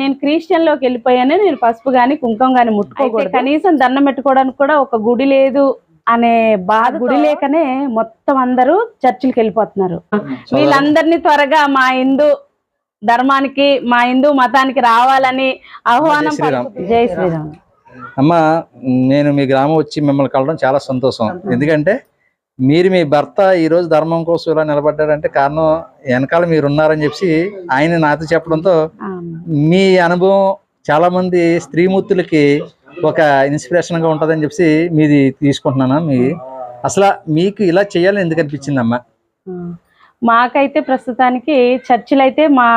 నేను క్రిస్టియన్ లోకి వెళ్ళిపోయాను, నేను పసుపు గాని కుంకుమ గాని ముట్టుకోకూడదు, కనీసం దండం పెట్టుకోవడానికి కూడా ఒక గుడి లేదు అనే బాధ. గుడి లేకనే మొత్తం అందరూ చర్చిలకు వెళ్ళిపోతున్నారు. వీళ్ళందరినీ త్వరగా మా హిందూ ధర్మానికి, మా హిందూ మతానికి రావాలని ఆహ్వానం. జై శ్రీరామ్. అమ్మా, నేను మీ గ్రామం వచ్చి మిమ్మల్ని కలవడం చాలా సంతోషం. ఎందుకంటే మీరు మీ భర్త ఈ రోజు ధర్మం కోసం ఇలా నిలబడ్డారంటే కారణం వెనకాల మీరు ఉన్నారని చెప్పి ఆయన నాతో చెప్పడంతో మీ అనుభవం చాలా మంది స్త్రీమూర్తులకి ఒక ఇన్స్పిరేషన్ గా ఉంటుందని చెప్పి మీది తీసుకుంటున్నాను. అసలు మీకు ఇలా చేయాలని ఎందుకు అనిపించిందమ్మా? మాకైతే ప్రస్తుతానికి చర్చిలు అయితే మా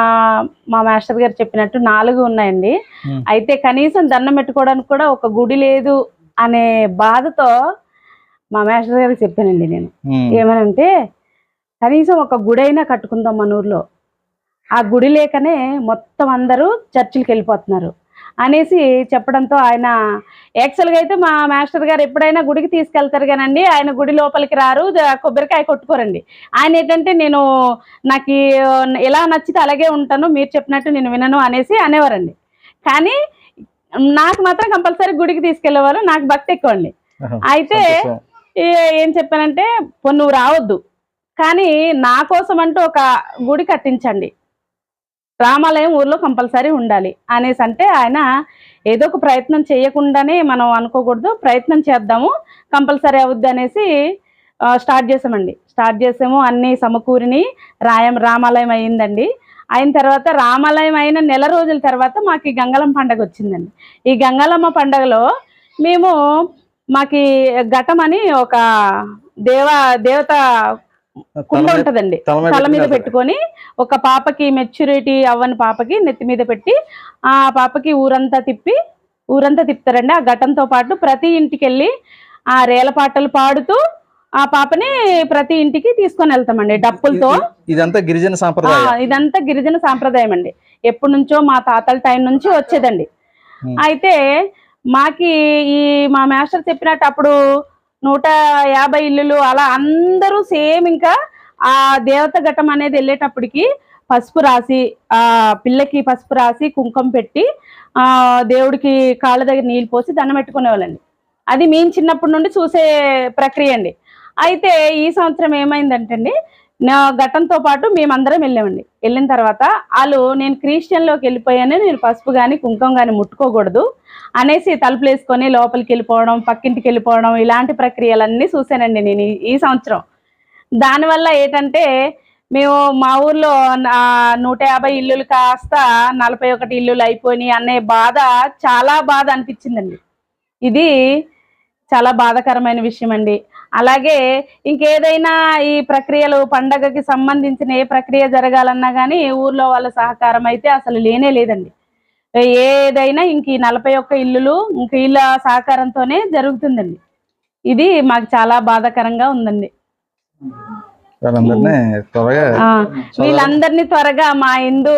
మాస్టర్ గారు చెప్పినట్టు 4 ఉన్నాయండి. అయితే కనీసం దండం పెట్టుకోవడానికి కూడా ఒక గుడి లేదు అనే బాధతో మా మాస్టర్ గారికి చెప్పానండి నేను. ఏమనంటే కనీసం ఒక గుడి అయినా కట్టుకుందాం మన ఊర్లో, ఆ గుడి లేకనే మొత్తం అందరూ చర్చిలకు వెళ్ళిపోతున్నారు అనేసి చెప్పడంతో ఆయన యాక్చువల్గా అయితే మా మాస్టర్ గారు ఎప్పుడైనా గుడికి తీసుకెళ్తారు కానండి, ఆయన గుడి లోపలికి రారు, కొబ్బరికాయ కొట్టుకోరండి. ఆయన ఏంటంటే నాకు ఎలా నచ్చితే అలాగే ఉంటాను, మీరు చెప్పినట్టు నేను వినను అనేసి అనేవారండి. కానీ నాకు మాత్రం కంపల్సరీ గుడికి తీసుకెళ్లేవారు. నాకు భక్తి ఎక్కువ అండి. అయితే ఏం చెప్పానంటే నువ్వు రావద్దు, కానీ నా కోసం అంటూ ఒక గుడి కట్టించండి, రామాలయం ఊర్లో కంపల్సరీ ఉండాలి అనేసి అంటే ఆయన ఏదో ఒక ప్రయత్నం చేయకుండానే మనం అనుకోకూడదు, ప్రయత్నం చేద్దాము కంపల్సరీ అవుద్ది అనేసి స్టార్ట్ చేసాము. అన్నీ సమకూరిని రామాలయం అయ్యిందండి. అయిన తర్వాత రామాలయం అయిన నెల రోజుల తర్వాత మాకు ఈ గంగలమ్మ పండుగ వచ్చిందండి. ఈ గంగలమ్మ పండుగలో మాకి ఘటం అని ఒక దేవత కుండ ఉంటదండి, తల మీద పెట్టుకొని ఒక పాపకి మెచ్యూరిటీ అవ్వని పాపకి నెత్తి మీద పెట్టి ఆ పాపకి ఊరంతా తిప్పుతారండి. ఆ ఘటంతో పాటు ప్రతి ఇంటికి వెళ్ళి ఆ రేల పాటలు పాడుతూ ఆ పాపని ప్రతి ఇంటికి తీసుకొని వెళ్తామండి డప్పులతో. ఇదంతా గిరిజన సాంప్రదాయం అండి. ఎప్పటి నుంచో మా తాతల టైం నుంచి వచ్చేదండి. అయితే మాకి మా మాస్టర్ చెప్పినట్టు అప్పుడు 150 ఇల్లులు అలా అందరూ సేమ్. ఇంకా ఆ దేవత ఘటం అనేది వెళ్ళేటప్పటికి పసుపు రాసి, ఆ పిల్లకి పసుపు రాసి కుంకుమ పెట్టి దేవుడికి కాళ్ళ దగ్గర నీళ్ళు పోసి దండం పెట్టుకునేవాళ్ళండి. అది మేము చిన్నప్పటి నుండి చూసే ప్రక్రియ అండి. అయితే ఈ సంవత్సరం ఏమైందంటే అండి, నా ఘటంతో పాటు మేమందరం వెళ్ళామండి. వెళ్ళిన తర్వాత నేను క్రిస్టియన్ లోకి వెళ్ళిపోయాను, నేను పసుపు గాని కుంకుమ గాని ముట్టుకోకూడదు అనేసి తలుపులు వేసుకొని లోపలికి వెళ్ళిపోవడం, పక్కింటికి వెళ్ళిపోవడం, ఇలాంటి ప్రక్రియలన్నీ చూశానండి నేను ఈ సంవత్సరం. దానివల్ల ఏంటంటే మేము మా ఊర్లో 150 ఇల్లులు కాస్త 41 ఇల్లులు అయిపోయినాయి అనే చాలా బాధ అనిపించిందండి. ఇది చాలా బాధాకరమైన విషయం అండి. అలాగే ఇంకేదైనా ఈ ప్రక్రియలు పండగకి సంబంధించిన ఏ ప్రక్రియ జరగాలన్నా కానీ ఊర్లో వాళ్ళ సహకారం అయితే అసలు లేనే లేదండి. ఏదైనా ఇంక 41 ఇల్లులు ఇంక వీళ్ళ సహకారంతోనే జరుగుతుందండి. ఇది మాకు చాలా బాధాకరంగా ఉందండి. వీళ్ళందరినీ త్వరగా మా హిందూ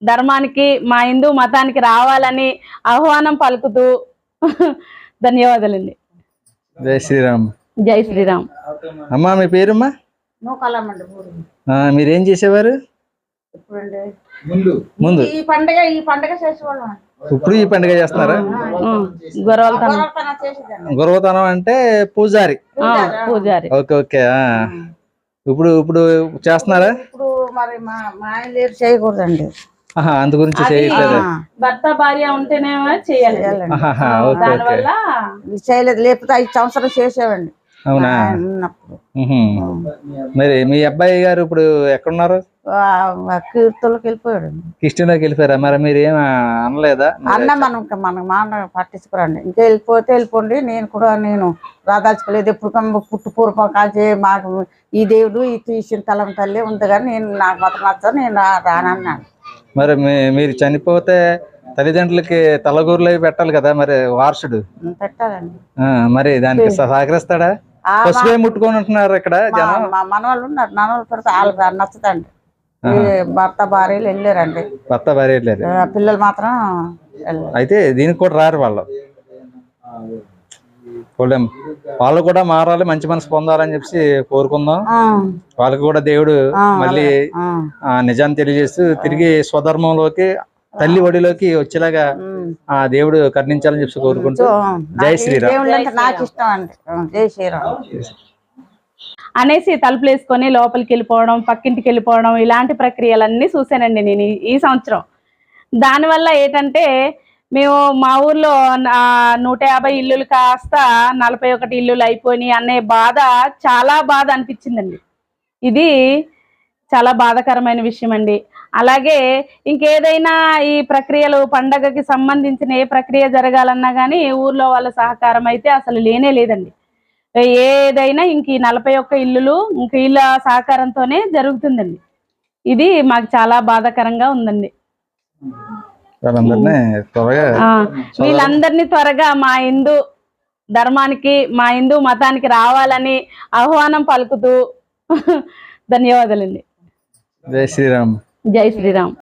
ధర్మానికి, మా హిందూ మతానికి రావాలని ఆహ్వానం పలుకుతూ ధన్యవాదాలండి. జై శ్రీరామ్. జై శ్రీరామ్. అమ్మా, మీ పేరమ్మా? మీరేం చేసేవారు ముందు? ఈ పండుగ చేసేవాళ్ళం. ఇప్పుడు ఈ పండుగ చేస్తున్నారా? గురవతనం అంటే పూజారి. Okay okay. ఇప్పుడు చేస్తున్నారా? ఇప్పుడు మరి మా ఆయన లేరు, చేయకూడదండి. అందు గురించి చేయట్లేదు. భర్త భార్య ఉంటేనేమో చేయాలి, చేయలేదు. లేకపోతే 5 సంవత్సరాలు చేసేవండి. అవునా? మరి మీ అబ్బాయి గారు ఇప్పుడు ఎక్కడున్నారు? కీర్తనలోకి వెళ్ళిపోయాడు. క్రిస్టియన్లోకి వెళ్ళిపోయారా? మరి మీరు ఏం అనలేదా? మనకు పట్టించుకోరండి. ఇంకా వెళ్ళిపోండి, నేను రాదాల్చుకోలేదు. ఎప్పుడు పుట్టుపూర్వం కాల్చి మాకు ఈ దేవుడు ఈ తీసిన తలం తల్లి ఉంది, కానీ నాకు మాత్రం నచ్చదు, నేను రానన్నాను. మరి మీరు చనిపోతే తల్లిదండ్రులకి తలగూరులు అవి పెట్టాలి కదా, మరి వారసుడు పెట్టాలండి. మరి దానికి సహకరిస్తాడా? పసుపే ముట్టుకొని ఉంటున్నారు ఇక్కడ జనం. మనవాళ్ళు ఉన్నారు, మనవాళ్ళు పెడితే వాళ్ళకి నచ్చదండి. భర్త భార్యలు వెళ్ళారండి. భర్త భార్య వెళ్ళారు, పిల్లలు మాత్రం అయితే దీనికి కూడా రారు వాళ్ళు. వాళ్ళు కూడా మారాలి, మంచి మనసు పొందాలని చెప్పి కోరుకుందాం. వాళ్ళకి కూడా దేవుడు మళ్ళీ నిజాన్ని తెలియజేస్తూ తిరిగి స్వధర్మంలోకి తల్లి ఒడిలోకి వచ్చేలాగా ఆ దేవుడు కరుణించాలని చెప్పి కోరుకుంటూ జై శ్రీరామ్. దేవుళ్ళు అంటే నాకు ఇష్టం అండి. జై శ్రీరామ్ అనేసి తలుపులు వేసుకొని లోపలికి వెళ్ళిపోవడం, పక్కింటికి వెళ్ళిపోవడం, ఇలాంటి ప్రక్రియలన్నీ చూశానండి నేను ఈ సంవత్సరం. దానివల్ల ఏంటంటే మేము మా ఊర్లో 150 ఇల్లులు కాస్త 41 ఇల్లులు అయిపోయినాయి అనే బాధ, చాలా బాధ అనిపించిందండి. ఇది చాలా బాధాకరమైన విషయం అండి. అలాగే ఇంకేదైనా ఈ ప్రక్రియలు, పండగకి సంబంధించిన ఏ ప్రక్రియ జరగాలన్నా కానీ ఊర్లో వాళ్ళ సహకారం అయితే అసలు లేనే లేదండి. ఏదైనా ఇంక ఈ 41 ఇల్లులు ఇంక వీళ్ళ సహకారంతోనే జరుగుతుందండి. ఇది మాకు చాలా బాధాకరంగా ఉందండి. వీళ్ళందరినీ త్వరగా మా హిందూ ధర్మానికి, మా హిందూ మతానికి రావాలని ఆహ్వానం పలుకుతూ ధన్యవాదాలండి. జై శ్రీరామ్. జై శ్రీరామ్.